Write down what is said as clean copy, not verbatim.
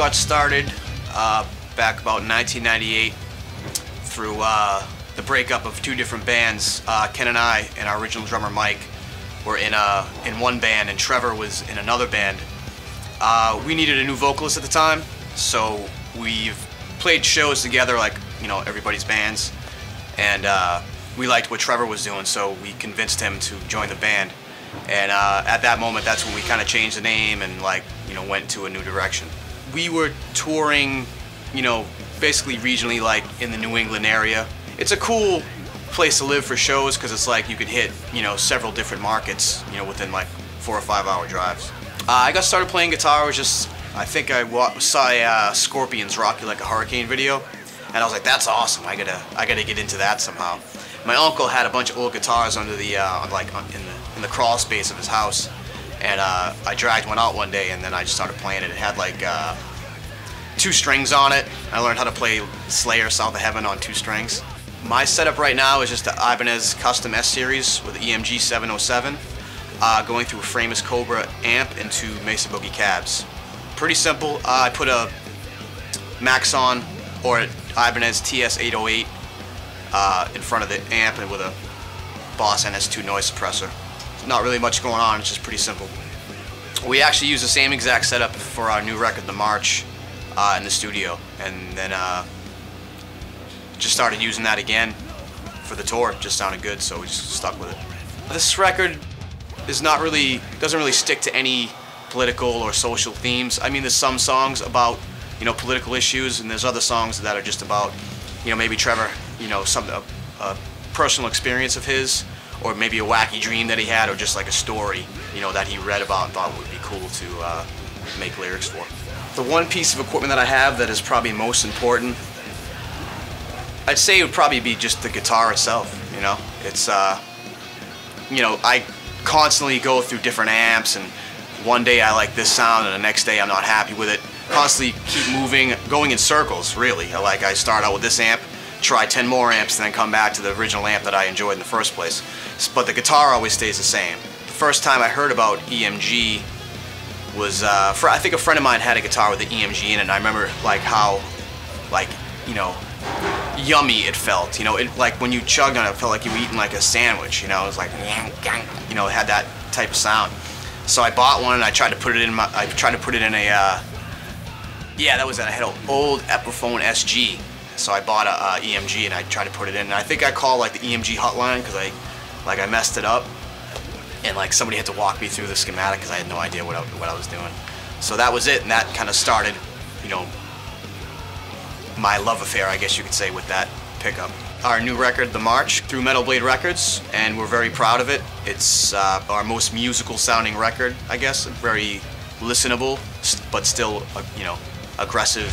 got started back about 1998 through the breakup of two different bands. Ken and I and our original drummer Mike were in one band, and Trevor was in another band. We needed a new vocalist at the time, so we've played shows together like, you know, everybody's bands, and we liked what Trevor was doing, so we convinced him to join the band. And at that moment, that's when we kind of changed the name and, like, you know, went to a new direction. We were touring, you know, basically regionally, like in the New England area. It's a cool place to live for shows because it's like you could hit, you know, several different markets, you know, within like 4 or 5 hour drives. I got started playing guitar. I think I saw Scorpions Rock You Like a Hurricane video, and I was like, that's awesome. I gotta get into that somehow. My uncle had a bunch of old guitars under the in the crawl space of his house, and I dragged one out one day, and then I just started playing it. It had like 2 strings on it. I learned how to play Slayer South of Heaven on 2 strings. My setup right now is just the Ibanez Custom S Series with the EMG 707, going through a Framus Cobra amp into Mesa Boogie cabs. Pretty simple. I put a Maxon or an Ibanez TS 808 in front of the amp, and with a Boss NS2 noise suppressor. Not really much going on, it's just pretty simple. We actually use the same exact setup for our new record, The March, in the studio, and then just started using that again for the tour. It just sounded good, so we just stuck with it. This record doesn't really stick to any political or social themes. I mean, there's some songs about, you know, political issues, and there's other songs that are just about, you know, maybe Trevor, you know, a personal experience of his, or maybe a wacky dream that he had, or just like a story, you know, that he read about and thought would be cool to make lyrics for. The one piece of equipment that I have that is probably most important, I'd say it would probably be just the guitar itself, you know. It's, you know, I constantly go through different amps, and one day I like this sound and the next day I'm not happy with it. Constantly keep moving, going in circles, really. I start out with this amp, try 10 more amps, and then come back to the original amp that I enjoyed in the first place. But the guitar always stays the same. The first time I heard about EMG was, I think a friend of mine had a guitar with the EMG in it, and I remember like how, like, you know, yummy it felt. You know, like when you chugged on it, it felt like you were eating like a sandwich. You know, it was like, you know, it had that type of sound. So I bought one, and I tried to put it in a, yeah, that was it. I had an old Epiphone SG. So I bought a EMG, and I tried to put it in. And I think I called like the EMG hotline because I messed it up, and like somebody had to walk me through the schematic because I had no idea what I was doing. So that was it, and that kind of started, you know, my love affair, I guess you could say, with that pickup. Our new record, The March, through Metal Blade Records, and we're very proud of it. It's our most musical sounding record, I guess. Very listenable, but still, you know, aggressive.